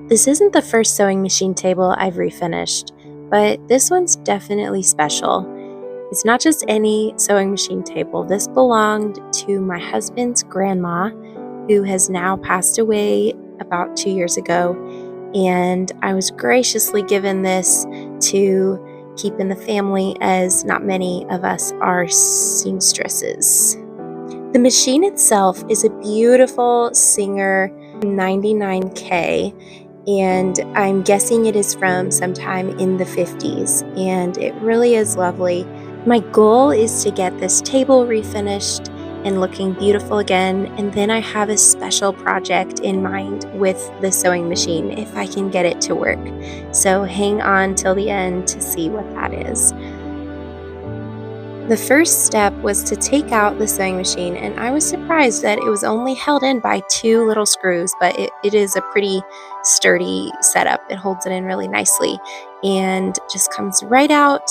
This isn't the first sewing machine table I've refinished, but this one's definitely special. It's not just any sewing machine table. This belonged to my husband's grandma, who has now passed away about 2 years ago, and I was graciously given this to keep in the family as not many of us are seamstresses. The machine itself is a beautiful Singer 99K, and I'm guessing it is from sometime in the 50s, and it really is lovely. My goal is to get this table refinished and looking beautiful again, and then I have a special project in mind with the sewing machine if I can get it to work. So hang on till the end to see what that is. The first step was to take out the sewing machine, and I was surprised that it was only held in by 2 little screws, but it is a pretty sturdy setup. It holds it in really nicely and just comes right out,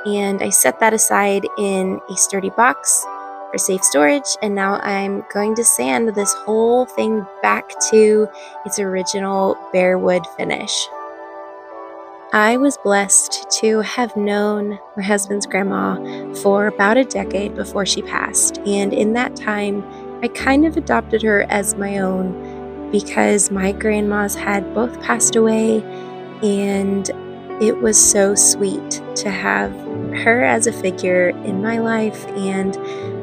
and I set that aside in a sturdy box for safe storage, and now I'm going to sand this whole thing back to its original bare wood finish. I was blessed to have known my husband's grandma for about a decade before she passed, and in that time, I kind of adopted her as my own because my grandmas had both passed away, and it was so sweet to have her as a figure in my life. And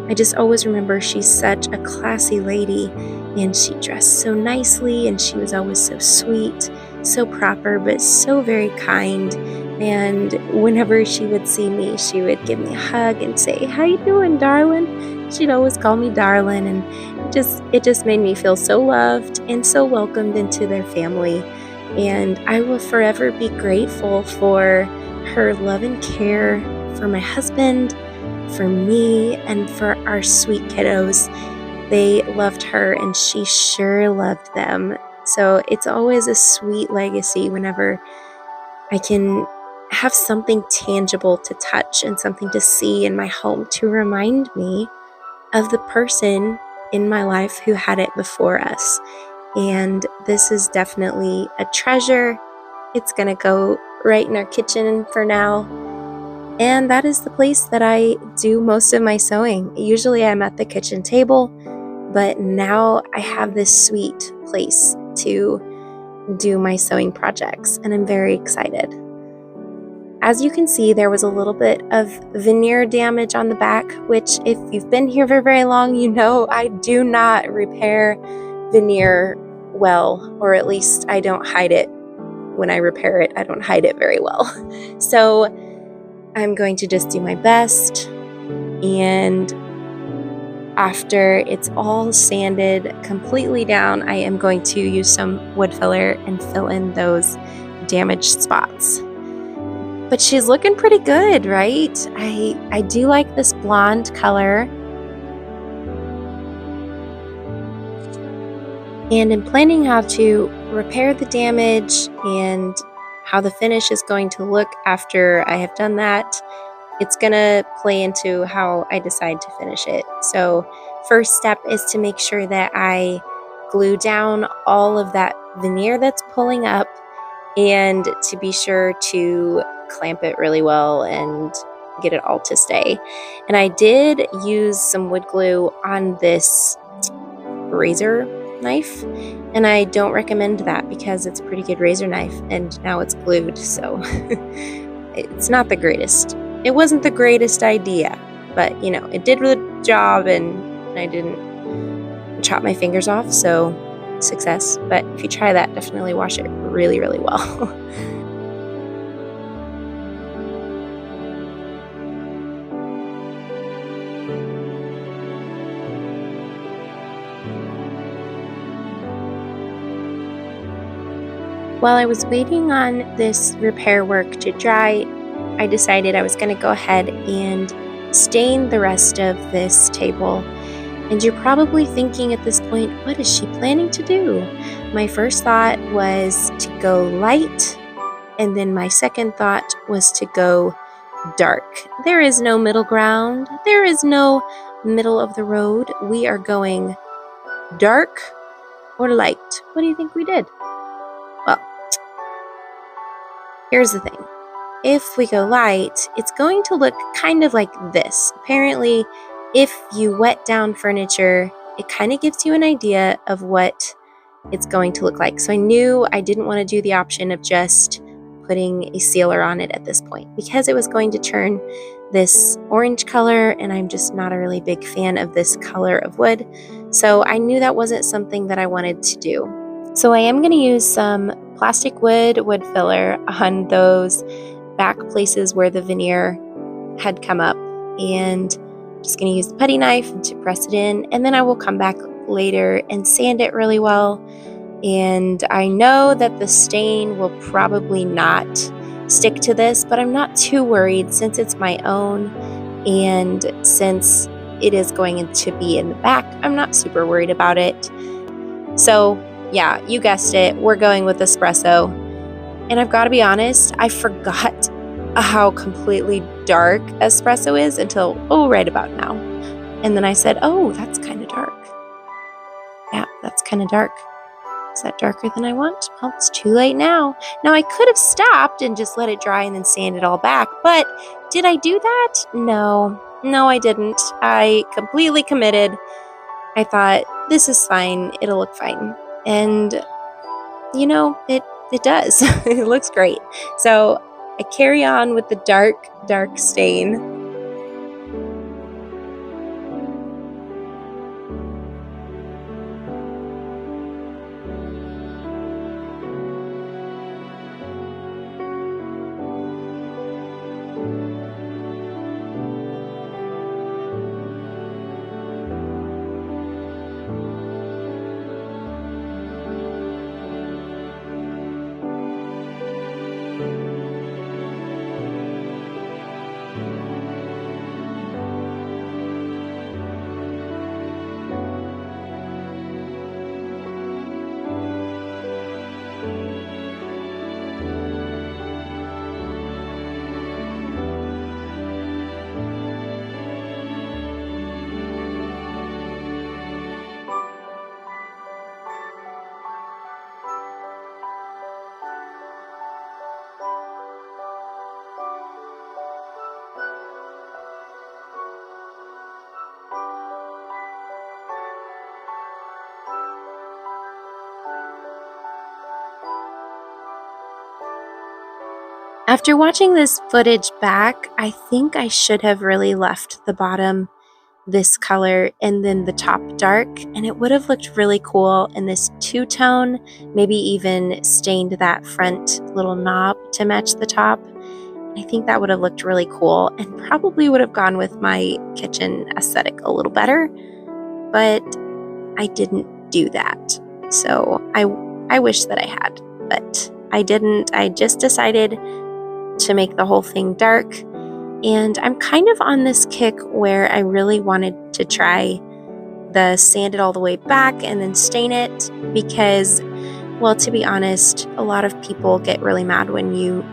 I just always remember she's such a classy lady, and she dressed so nicely, and she was always so sweet, so proper, but so very kind. And whenever she would see me, she would give me a hug and say, "How you doing, darling?" She'd always call me darling, and it just made me feel so loved and so welcomed into their family. And I will forever be grateful for her love and care for my husband, for me, and for our sweet kiddos. They loved her, and she sure loved them. So it's always a sweet legacy whenever I can have something tangible to touch and something to see in my home to remind me of the person in my life who had it before us. And this is definitely a treasure. It's going to go right in our kitchen for now. And that is the place that I do most of my sewing. Usually I'm at the kitchen table, but now I have this sweet place to do my sewing projects, and I'm very excited. As you can see, there was a little bit of veneer damage on the back, which if you've been here for very long, you know I do not repair veneer well, or at least I don't hide it. When I repair it, I don't hide it very well. So I'm going to just do my best, and after it's all sanded completely down, I am going to use some wood filler and fill in those damaged spots. But she's looking pretty good, right? I do like this blonde color. And in planning how to repair the damage and how the finish is going to look after I have done that, it's going to play into how I decide to finish it. So first step is to make sure that I glue down all of that veneer that's pulling up, and to be sure to clamp it really well and get it all to stay. And I did use some wood glue on this razor knife, and I don't recommend that because it's a pretty good razor knife and now it's glued, so it's not the greatest. It wasn't the greatest idea, but it did the job, and I didn't chop my fingers off, so success. But if you try that, definitely wash it really, really well. While I was waiting on this repair work to dry, I decided I was going to go ahead and stain the rest of this table. And you're probably thinking at this point, what is she planning to do? My first thought was to go light, and then my second thought was to go dark. There is no middle ground. There is no middle of the road. We are going dark or light. What do you think we did? Well, here's the thing. If we go light, it's going to look kind of like this. Apparently, if you wet down furniture, it kind of gives you an idea of what it's going to look like. So I knew I didn't want to do the option of just putting a sealer on it at this point because it was going to turn this orange color, and I'm just not a really big fan of this color of wood. So I knew that wasn't something that I wanted to do. So I am going to use some plastic wood filler on those back places where the veneer had come up, and just going to use the putty knife to press it in, and then I will come back later and sand it really well. And I know that the stain will probably not stick to this, but I'm not too worried since it's my own, and since it is going to be in the back, I'm not super worried about it. So yeah, you guessed it, we're going with espresso. And I've got to be honest, I forgot how completely dark espresso is until, right about now. And then I said, oh, that's kind of dark. Yeah, that's kind of dark. Is that darker than I want? Well, it's too late now. Now, I could have stopped and just let it dry and then sand it all back, but did I do that? No, I didn't. I completely committed. I thought, this is fine. It'll look fine. And, it does. It looks great. So I carry on with the dark stain. After watching this footage back, I think I should have really left the bottom this color and then the top dark, and it would have looked really cool in this two-tone, maybe even stained that front little knob to match the top. I think that would have looked really cool and probably would have gone with my kitchen aesthetic a little better, but I didn't do that. So I wish that I had, but I didn't. I just decided to make the whole thing dark, and I'm kind of on this kick where I really wanted to try the sand it all the way back and then stain it because, well, to be honest, a lot of people get really mad when you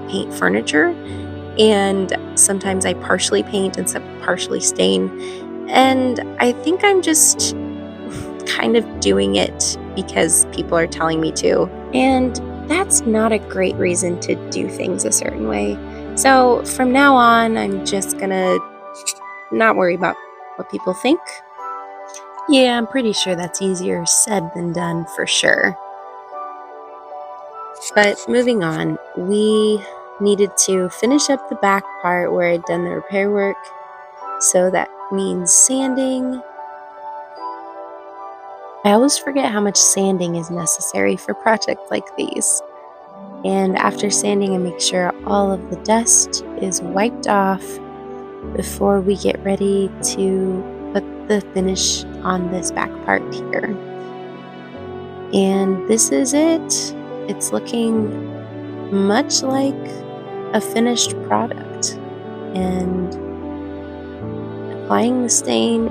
paint furniture, and sometimes I partially paint and some partially stain, and I think I'm just kind of doing it because people are telling me to, and that's not a great reason to do things a certain way. So from now on, I'm just gonna not worry about what people think. Yeah, I'm pretty sure that's easier said than done for sure. But moving on, we needed to finish up the back part where I'd done the repair work. So that means sanding. I always forget how much sanding is necessary for projects like these. And after sanding, I make sure all of the dust is wiped off before we get ready to put the finish on this back part here. And this is it. It's looking much like a finished product. And applying the stain,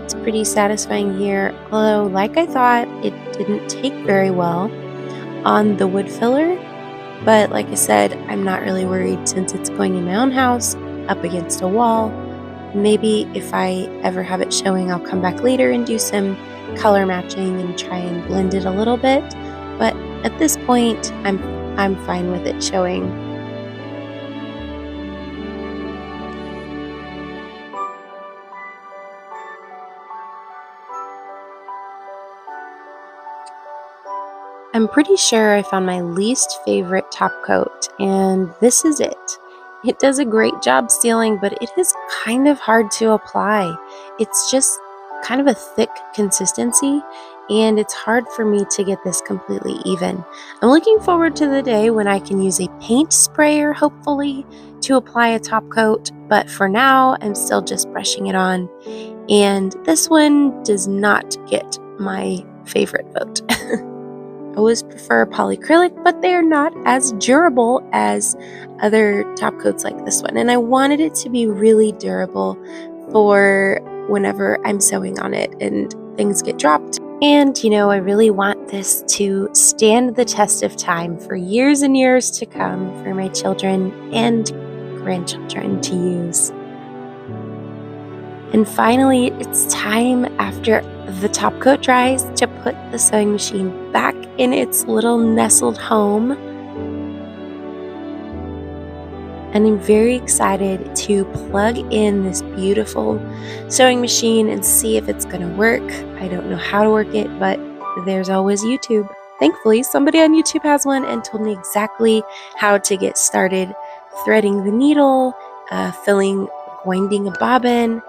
it's pretty satisfying here. Although, like I thought, it didn't take very well on the wood filler. But like I said, I'm not really worried since it's going in my own house, up against a wall. Maybe if I ever have it showing, I'll come back later and do some color matching and try and blend it a little bit. But at this point, I'm fine with it showing. I'm pretty sure I found my least favorite top coat, and this is it. It does a great job sealing, but it is kind of hard to apply. It's just kind of a thick consistency, and it's hard for me to get this completely even. I'm looking forward to the day when I can use a paint sprayer, hopefully, to apply a top coat, but for now, I'm still just brushing it on, and this one does not get my favorite vote. I always prefer polyacrylic, but they are not as durable as other top coats like this one. And I wanted it to be really durable for whenever I'm sewing on it and things get dropped. And I really want this to stand the test of time for years and years to come for my children and grandchildren to use. And finally, it's time after the top coat dries to put the sewing machine back in its little nestled home. And I'm very excited to plug in this beautiful sewing machine and see if it's going to work. I don't know how to work it, but there's always YouTube. Thankfully, somebody on YouTube has one and told me exactly how to get started threading the needle, winding a bobbin,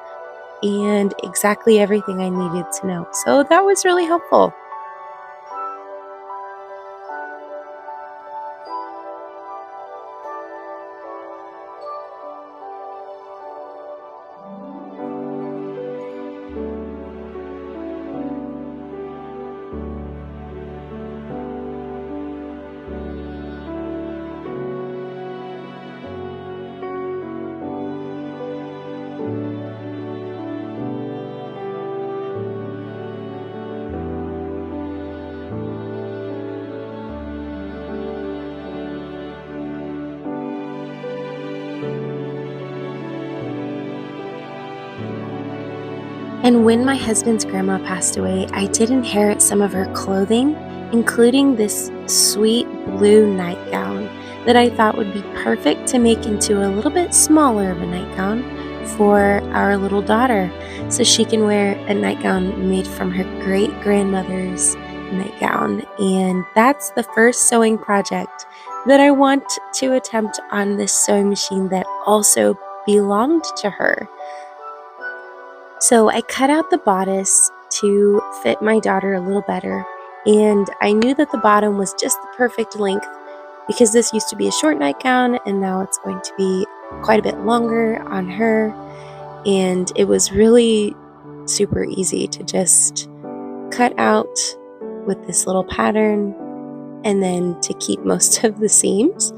and exactly everything I needed to know. So that was really helpful. And when my husband's grandma passed away, I did inherit some of her clothing, including this sweet blue nightgown that I thought would be perfect to make into a little bit smaller of a nightgown for our little daughter, so she can wear a nightgown made from her great-grandmother's nightgown. And that's the first sewing project that I want to attempt on this sewing machine that also belonged to her. So I cut out the bodice to fit my daughter a little better, and I knew that the bottom was just the perfect length because this used to be a short nightgown and now it's going to be quite a bit longer on her, and it was really super easy to just cut out with this little pattern and then to keep most of the seams.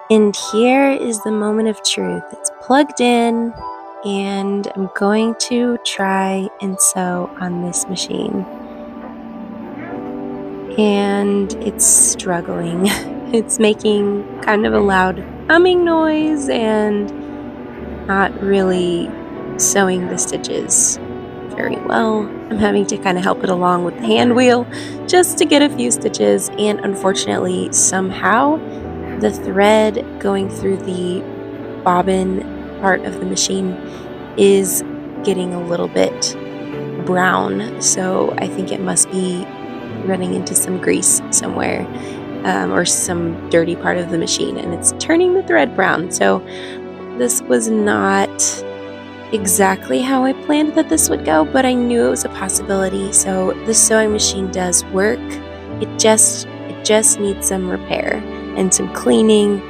And here is the moment of truth. It's plugged in, and I'm going to try and sew on this machine. And it's struggling. It's making kind of a loud humming noise and not really sewing the stitches very well. I'm having to kind of help it along with the hand wheel just to get a few stitches, and unfortunately, somehow the thread going through the bobbin part of the machine is getting a little bit brown, so I think it must be running into some grease somewhere. or some dirty part of the machine, and it's turning the thread brown. So this was not exactly how I planned that this would go, but I knew it was a possibility. So the sewing machine does work. It just needs some repair and some cleaning,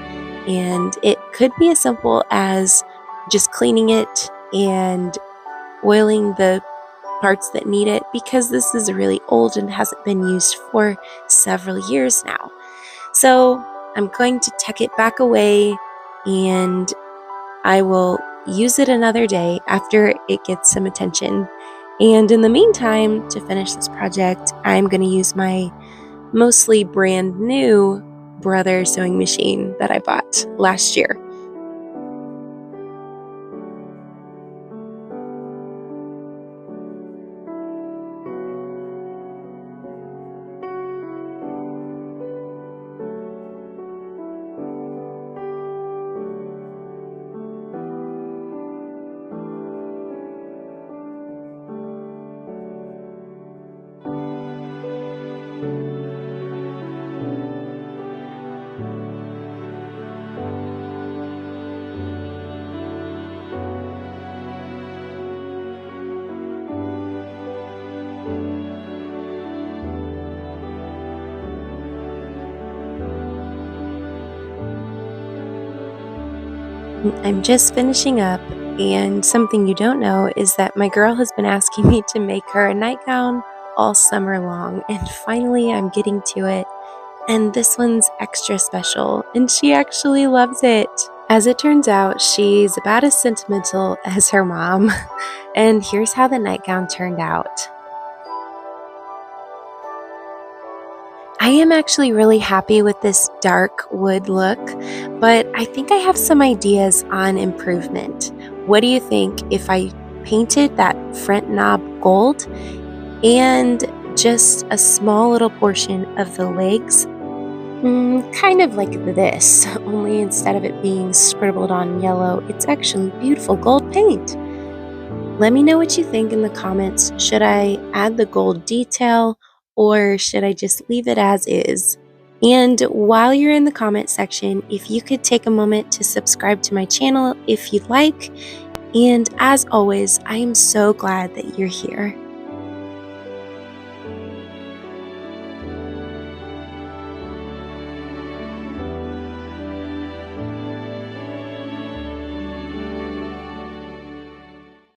and it could be as simple as just cleaning it and oiling the parts that need it, because this is really old and hasn't been used for several years now. So I'm going to tuck it back away, and I will use it another day after it gets some attention. And in the meantime, to finish this project, I'm going to use my mostly brand new Brother sewing machine that I bought last year. I'm just finishing up, and something you don't know is that my girl has been asking me to make her a nightgown all summer long, and finally I'm getting to it. And this one's extra special, and she actually loves it. As it turns out, she's about as sentimental as her mom. And here's how the nightgown turned out. I am actually really happy with this dark wood look, but I think I have some ideas on improvement. What do you think if I painted that front knob gold and just a small little portion of the legs? Kind of like this, only instead of it being scribbled on yellow, it's actually beautiful gold paint. Let me know what you think in the comments. Should I add the gold detail, or should I just leave it as is? And while you're in the comment section, if you could take a moment to subscribe to my channel if you'd like. And as always, I am so glad that you're here.